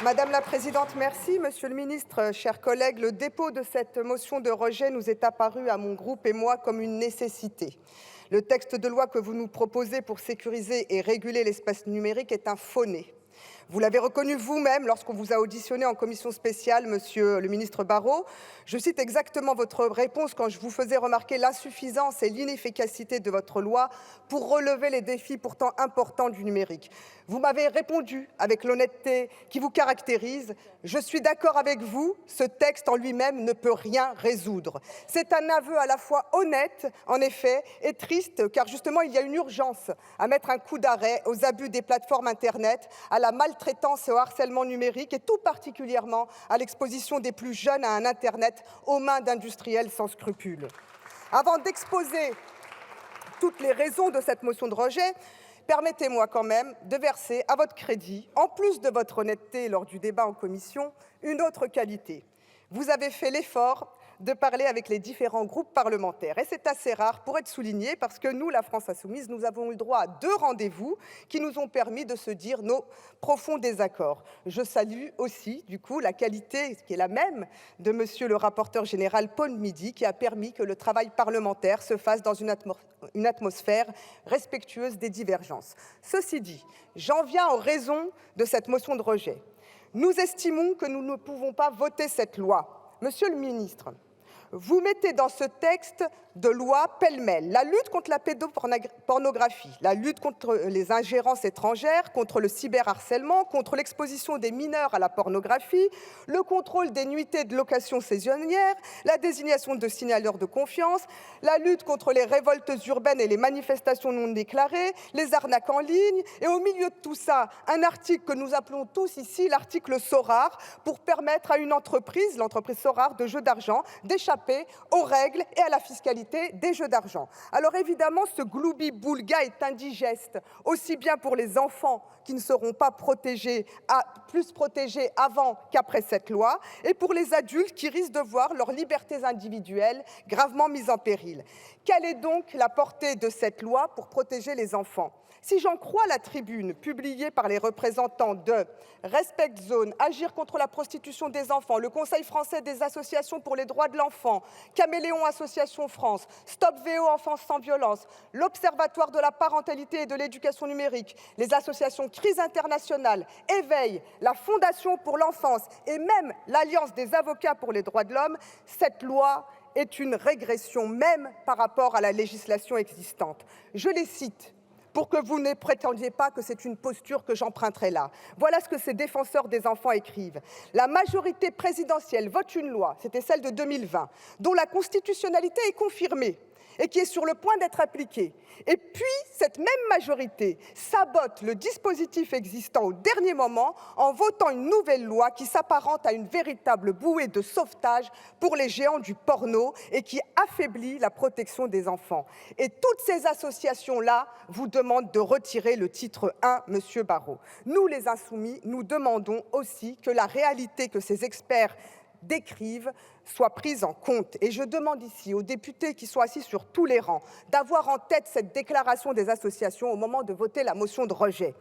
Madame la présidente, merci. Monsieur le ministre, chers collègues, le dépôt de cette motion de rejet nous est apparu à mon groupe et moi comme une nécessité. Le texte de loi que vous nous proposez pour sécuriser et réguler l'espace numérique est un faux-nez. Vous l'avez reconnu vous-même lorsqu'on vous a auditionné en commission spéciale, monsieur le ministre Barrot. Je cite exactement votre réponse quand je vous faisais remarquer l'insuffisance et l'inefficacité de votre loi pour relever les défis pourtant importants du numérique. Vous m'avez répondu avec l'honnêteté qui vous caractérise. Je suis d'accord avec vous, ce texte en lui-même ne peut rien résoudre. C'est un aveu à la fois honnête, en effet, et triste, car justement il y a une urgence à mettre un coup d'arrêt aux abus des plateformes Internet, à la maltraitance et au harcèlement numérique, et tout particulièrement à l'exposition des plus jeunes à un Internet aux mains d'industriels sans scrupules. Avant d'exposer toutes les raisons de cette motion de rejet, permettez-moi quand même de verser à votre crédit, en plus de votre honnêteté lors du débat en commission, une autre qualité. Vous avez fait l'effort de parler avec les différents groupes parlementaires. Et c'est assez rare pour être souligné parce que nous, la France insoumise, nous avons eu le droit à 2 rendez-vous qui nous ont permis de se dire nos profonds désaccords. Je salue aussi, du coup, la qualité, qui est la même, de monsieur le rapporteur général Paul Midi, qui a permis que le travail parlementaire se fasse dans une atmosphère respectueuse des divergences. Ceci dit, j'en viens aux raisons de cette motion de rejet. Nous estimons que nous ne pouvons pas voter cette loi. Monsieur le ministre, vous mettez dans ce texte de loi pêle-mêle la lutte contre la pédopornographie, la lutte contre les ingérences étrangères, contre le cyberharcèlement, contre l'exposition des mineurs à la pornographie, le contrôle des nuitées de location saisonnière, la désignation de signaleurs de confiance, la lutte contre les révoltes urbaines et les manifestations non déclarées, les arnaques en ligne, et au milieu de tout ça, un article que nous appelons tous ici l'article Sorare, pour permettre à une entreprise, l'entreprise Sorare de jeux d'argent, d'échapper aux règles et à la fiscalité des jeux d'argent. Alors évidemment, ce gloubi-boulga est indigeste, aussi bien pour les enfants qui ne seront pas plus protégés avant qu'après cette loi, et pour les adultes qui risquent de voir leurs libertés individuelles gravement mises en péril. Quelle est donc la portée de cette loi pour protéger les enfants ? Si j'en crois la tribune publiée par les représentants de Respect Zone, Agir contre la prostitution des enfants, le Conseil français des associations pour les droits de l'enfant, Caméléon Association France, Stop VO Enfance sans violence, l'Observatoire de la parentalité et de l'éducation numérique, les associations Crise internationale, Éveil, la Fondation pour l'enfance et même l'Alliance des avocats pour les droits de l'homme, cette loi est une régression même par rapport à la législation existante. Je les cite pour que vous ne prétendiez pas que c'est une posture que j'emprunterai là. Voilà ce que ces défenseurs des enfants écrivent. La majorité présidentielle vote une loi, c'était celle de 2020, dont la constitutionnalité est confirmée et qui est sur le point d'être appliquée. Et puis, cette même majorité sabote le dispositif existant au dernier moment en votant une nouvelle loi qui s'apparente à une véritable bouée de sauvetage pour les géants du porno et qui affaiblit la protection des enfants. Et toutes ces associations-là vous demandent de retirer le titre 1, monsieur Barrot. Nous, les Insoumis, nous demandons aussi que la réalité que ces experts décrivent soit prise en compte. Et je demande ici aux députés qui sont assis sur tous les rangs d'avoir en tête cette déclaration des associations au moment de voter la motion de rejet.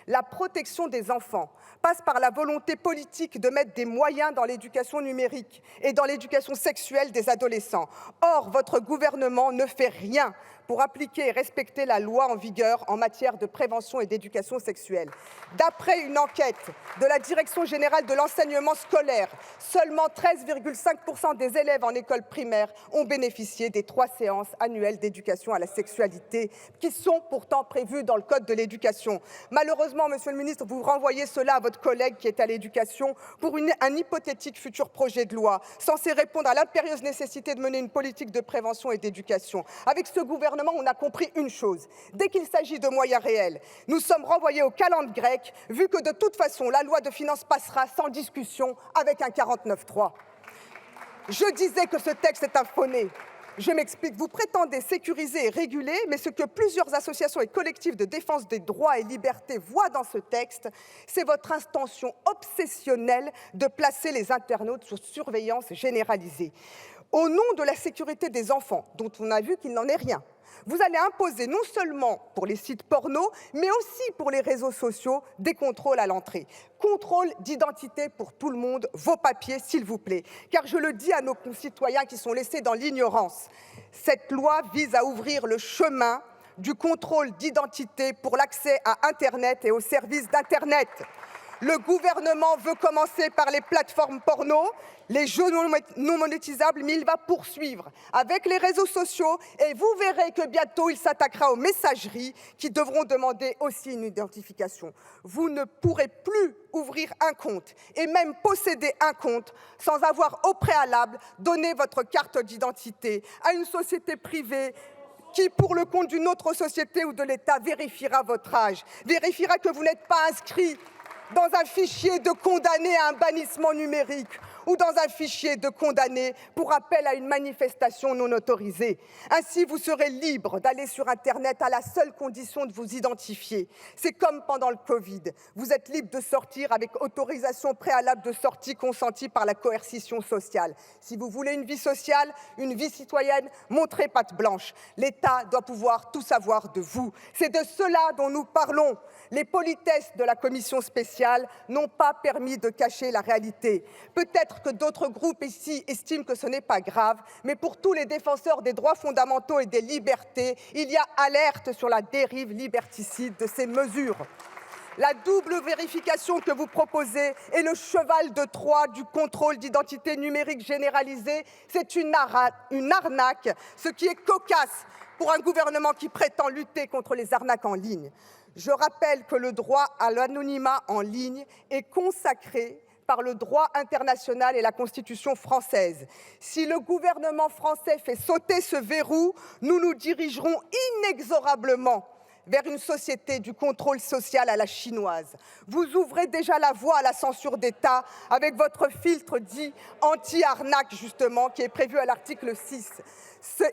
La protection des enfants passe par la volonté politique de mettre des moyens dans l'éducation numérique et dans l'éducation sexuelle des adolescents. Or, votre gouvernement ne fait rien pour appliquer et respecter la loi en vigueur en matière de prévention et d'éducation sexuelle. D'après une enquête de la Direction générale de l'enseignement scolaire, seulement 13,5% des élèves en école primaire ont bénéficié des 3 séances annuelles d'éducation à la sexualité qui sont pourtant prévues dans le Code de l'éducation. Malheureusement, monsieur le ministre, vous renvoyez cela à votre collègue qui est à l'éducation pour un hypothétique futur projet de loi censé répondre à l'impérieuse nécessité de mener une politique de prévention et d'éducation. Avec ce gouvernement, on a compris une chose. Dès qu'il s'agit de moyens réels, nous sommes renvoyés au calende grec, vu que de toute façon, la loi de finances passera sans discussion avec un 49.3. Je disais que ce texte est un faux-nez. Je m'explique. Vous prétendez sécuriser et réguler, mais ce que plusieurs associations et collectifs de défense des droits et libertés voient dans ce texte, c'est votre intention obsessionnelle de placer les internautes sous surveillance généralisée. Au nom de la sécurité des enfants, dont on a vu qu'il n'en est rien, vous allez imposer non seulement pour les sites porno, mais aussi pour les réseaux sociaux, des contrôles à l'entrée. Contrôle d'identité pour tout le monde, vos papiers, s'il vous plaît. Car je le dis à nos concitoyens qui sont laissés dans l'ignorance, cette loi vise à ouvrir le chemin du contrôle d'identité pour l'accès à Internet et aux services d'Internet. Le gouvernement veut commencer par les plateformes porno, les jeux non monétisables, mais il va poursuivre avec les réseaux sociaux et vous verrez que bientôt il s'attaquera aux messageries qui devront demander aussi une identification. Vous ne pourrez plus ouvrir un compte et même posséder un compte sans avoir au préalable donné votre carte d'identité à une société privée qui, pour le compte d'une autre société ou de l'État, vérifiera votre âge, vérifiera que vous n'êtes pas inscrit dans un fichier de condamnés à un bannissement numérique ou dans un fichier de condamnés pour appel à une manifestation non autorisée. Ainsi, vous serez libre d'aller sur Internet à la seule condition de vous identifier. C'est comme pendant le Covid. Vous êtes libre de sortir avec autorisation préalable de sortie consentie par la coercition sociale. Si vous voulez une vie sociale, une vie citoyenne, montrez patte blanche. L'État doit pouvoir tout savoir de vous. C'est de cela dont nous parlons. Les politesses de la commission spéciale n'ont pas permis de cacher la réalité. Peut-être que d'autres groupes ici estiment que ce n'est pas grave, mais pour tous les défenseurs des droits fondamentaux et des libertés, il y a alerte sur la dérive liberticide de ces mesures. La double vérification que vous proposez est le cheval de Troie du contrôle d'identité numérique généralisé. C'est une arnaque, ce qui est cocasse pour un gouvernement qui prétend lutter contre les arnaques en ligne. Je rappelle que le droit à l'anonymat en ligne est consacré par le droit international et la Constitution française. Si le gouvernement français fait sauter ce verrou, nous nous dirigerons inexorablement vers une société du contrôle social à la chinoise. Vous ouvrez déjà la voie à la censure d'État avec votre filtre dit anti-arnaque, justement, qui est prévu à l'article 6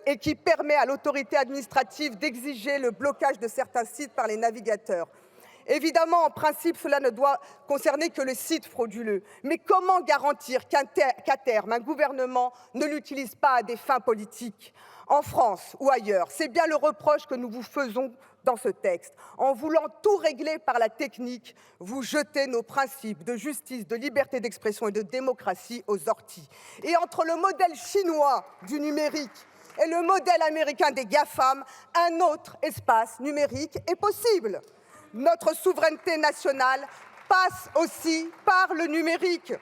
et qui permet à l'autorité administrative d'exiger le blocage de certains sites par les navigateurs. Évidemment, en principe, cela ne doit concerner que les sites frauduleux. Mais comment garantir qu'à terme, un gouvernement ne l'utilise pas à des fins politiques, en France ou ailleurs? C'est bien le reproche que nous vous faisons dans ce texte. En voulant tout régler par la technique, vous jetez nos principes de justice, de liberté d'expression et de démocratie aux orties. Et entre le modèle chinois du numérique et le modèle américain des GAFAM, un autre espace numérique est possible. Notre souveraineté nationale passe aussi par le numérique.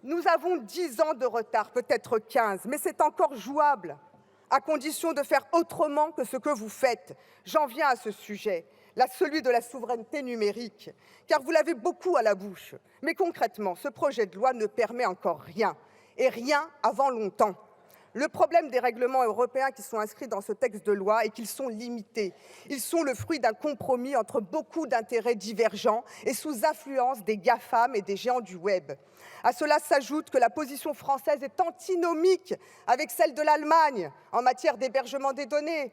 Nous avons 10 ans de retard, peut-être 15, mais c'est encore jouable, à condition de faire autrement que ce que vous faites. J'en viens à ce sujet, celui de la souveraineté numérique, car vous l'avez beaucoup à la bouche. Mais concrètement, ce projet de loi ne permet encore rien, et rien avant longtemps. Le problème des règlements européens qui sont inscrits dans ce texte de loi est qu'ils sont limités. Ils sont le fruit d'un compromis entre beaucoup d'intérêts divergents et sous influence des GAFAM et des géants du web. À cela s'ajoute que la position française est antinomique avec celle de l'Allemagne en matière d'hébergement des données.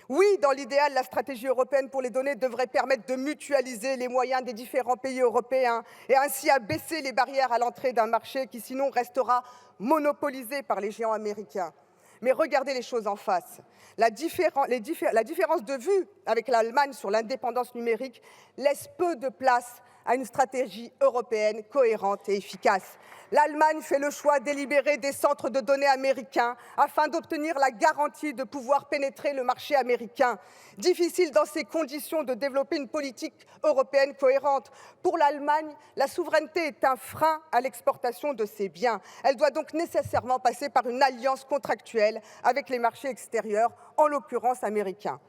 Oui, dans l'idéal, la stratégie européenne pour les données devrait permettre de mutualiser les moyens des différents pays européens et ainsi abaisser les barrières à l'entrée d'un marché qui sinon restera monopolisé par les géants américains. Mais regardez les choses en face. La différence de vue avec l'Allemagne sur l'indépendance numérique laisse peu de place à une stratégie européenne cohérente et efficace. L'Allemagne fait le choix délibéré des centres de données américains afin d'obtenir la garantie de pouvoir pénétrer le marché américain. Difficile dans ces conditions de développer une politique européenne cohérente. Pour l'Allemagne, la souveraineté est un frein à l'exportation de ses biens. Elle doit donc nécessairement passer par une alliance contractuelle avec les marchés extérieurs, en l'occurrence américains.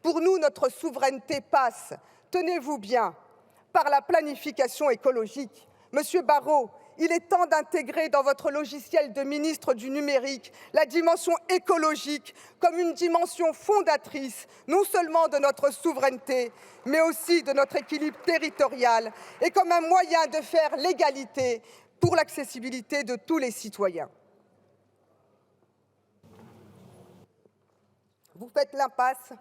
Pour nous, notre souveraineté passe, tenez-vous bien, par la planification écologique. Monsieur Barrot, il est temps d'intégrer dans votre logiciel de ministre du numérique la dimension écologique comme une dimension fondatrice, non seulement de notre souveraineté, mais aussi de notre équilibre territorial et comme un moyen de faire l'égalité pour l'accessibilité de tous les citoyens. Vous faites l'impasse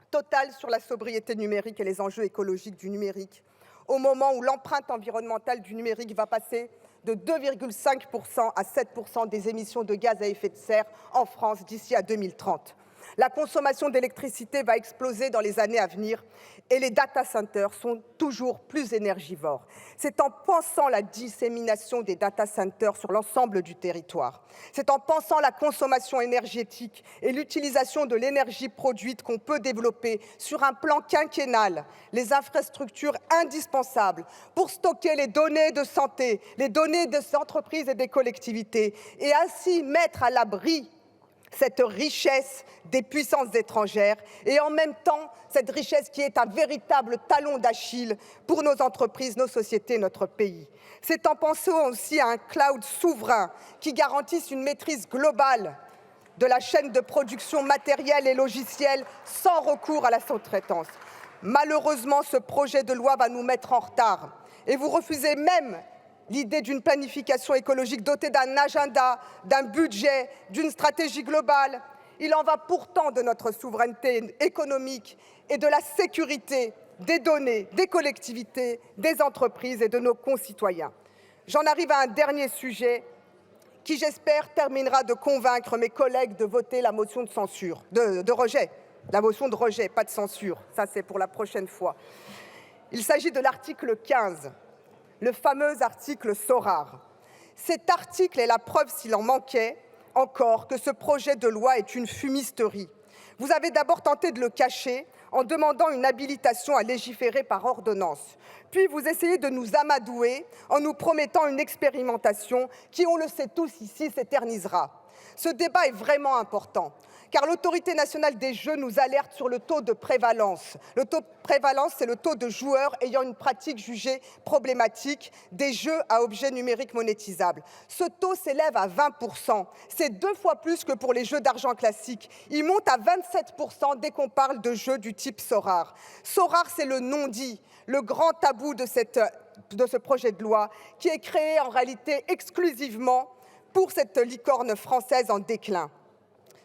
totale sur la sobriété numérique et les enjeux écologiques du numérique, au moment où l'empreinte environnementale du numérique va passer de 2,5% à 7% des émissions de gaz à effet de serre en France d'ici à 2030. La consommation d'électricité va exploser dans les années à venir et les data centers sont toujours plus énergivores. C'est en pensant la dissémination des data centers sur l'ensemble du territoire, c'est en pensant la consommation énergétique et l'utilisation de l'énergie produite qu'on peut développer sur un plan quinquennal les infrastructures indispensables pour stocker les données de santé, les données des entreprises et des collectivités et ainsi mettre à l'abri cette richesse des puissances étrangères et en même temps cette richesse qui est un véritable talon d'Achille pour nos entreprises, nos sociétés, notre pays. C'est en pensant aussi à un cloud souverain qui garantisse une maîtrise globale de la chaîne de production matérielle et logicielle sans recours à la sous-traitance. Malheureusement, ce projet de loi va nous mettre en retard et vous refusez même l'idée d'une planification écologique dotée d'un agenda, d'un budget, d'une stratégie globale. Il en va pourtant de notre souveraineté économique et de la sécurité des données, des collectivités, des entreprises et de nos concitoyens. J'en arrive à un dernier sujet qui, j'espère, terminera de convaincre mes collègues de voter la motion de censure, de rejet. La motion de rejet, pas de censure. Ça, c'est pour la prochaine fois. Il s'agit de l'article 15. Le fameux article SORAR. Cet article est la preuve, s'il en manquait encore, que ce projet de loi est une fumisterie. Vous avez d'abord tenté de le cacher en demandant une habilitation à légiférer par ordonnance. Puis vous essayez de nous amadouer en nous promettant une expérimentation qui, on le sait tous ici, s'éternisera. Ce débat est vraiment important, car l'Autorité nationale des jeux nous alerte sur le taux de prévalence. Le taux de prévalence, c'est le taux de joueurs ayant une pratique jugée problématique des jeux à objets numériques monétisables. Ce taux s'élève à 20%. C'est 2 fois plus que pour les jeux d'argent classiques. Il monte à 27% dès qu'on parle de jeux du type SORAR. SORAR, c'est le non-dit, le grand tabou de ce projet de loi, qui est créé en réalité exclusivement pour cette licorne française en déclin.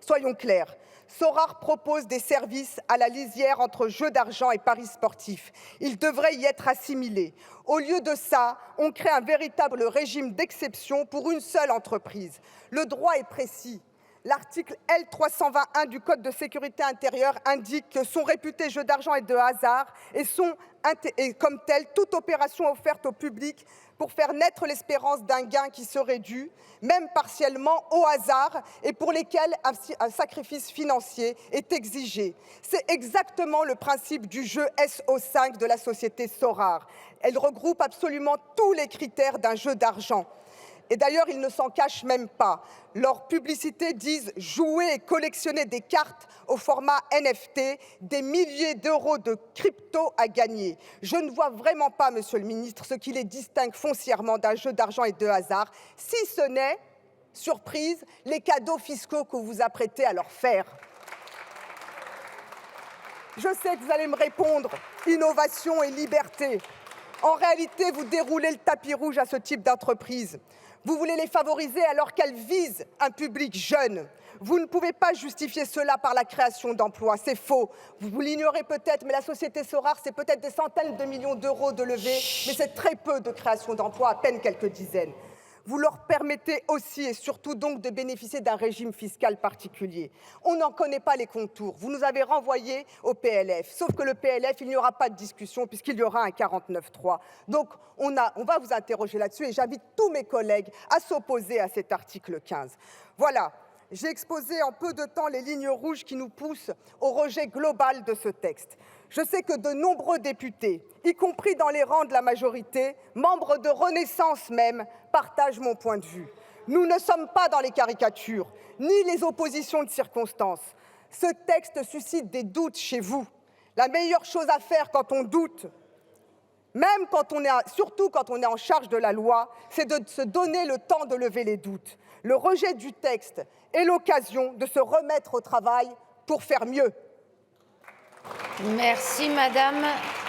Soyons clairs, SORAR propose des services à la lisière entre jeux d'argent et paris sportifs. Il devrait y être assimilé. Au lieu de ça, on crée un véritable régime d'exception pour une seule entreprise. Le droit est précis. L'article L321 du Code de sécurité intérieure indique que sont réputés jeux d'argent et de hasard et comme telle toute opération offerte au public pour faire naître l'espérance d'un gain qui serait dû, même partiellement, au hasard et pour lesquels un sacrifice financier est exigé. C'est exactement le principe du jeu SO5 de la société SORAR. Elle regroupe absolument tous les critères d'un jeu d'argent. Et d'ailleurs, ils ne s'en cachent même pas. Leurs publicités disent jouer et collectionner des cartes au format NFT, des milliers d'euros de crypto à gagner. Je ne vois vraiment pas, Monsieur le Ministre, ce qui les distingue foncièrement d'un jeu d'argent et de hasard, si ce n'est, surprise, les cadeaux fiscaux que vous vous apprêtez à leur faire. Je sais que vous allez me répondre, innovation et liberté. En réalité, vous déroulez le tapis rouge à ce type d'entreprise. Vous voulez les favoriser alors qu'elles visent un public jeune. Vous ne pouvez pas justifier cela par la création d'emplois, c'est faux. Vous l'ignorez peut-être, mais la société SORAR, c'est peut-être des centaines de millions d'euros de levée, mais c'est très peu de création d'emplois, à peine quelques dizaines. Vous leur permettez aussi et surtout donc de bénéficier d'un régime fiscal particulier. On n'en connaît pas les contours. Vous nous avez renvoyés au PLF. Sauf que le PLF, il n'y aura pas de discussion puisqu'il y aura un 49.3. Donc, on va vous interroger là-dessus et j'invite tous mes collègues à s'opposer à cet article 15. Voilà. J'ai exposé en peu de temps les lignes rouges qui nous poussent au rejet global de ce texte. Je sais que de nombreux députés, y compris dans les rangs de la majorité, membres de Renaissance même, partagent mon point de vue. Nous ne sommes pas dans les caricatures, ni les oppositions de circonstances. Ce texte suscite des doutes chez vous. La meilleure chose à faire quand on doute, même surtout quand on est en charge de la loi, c'est de se donner le temps de lever les doutes. Le rejet du texte est l'occasion de se remettre au travail pour faire mieux. Merci, Madame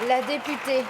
la députée.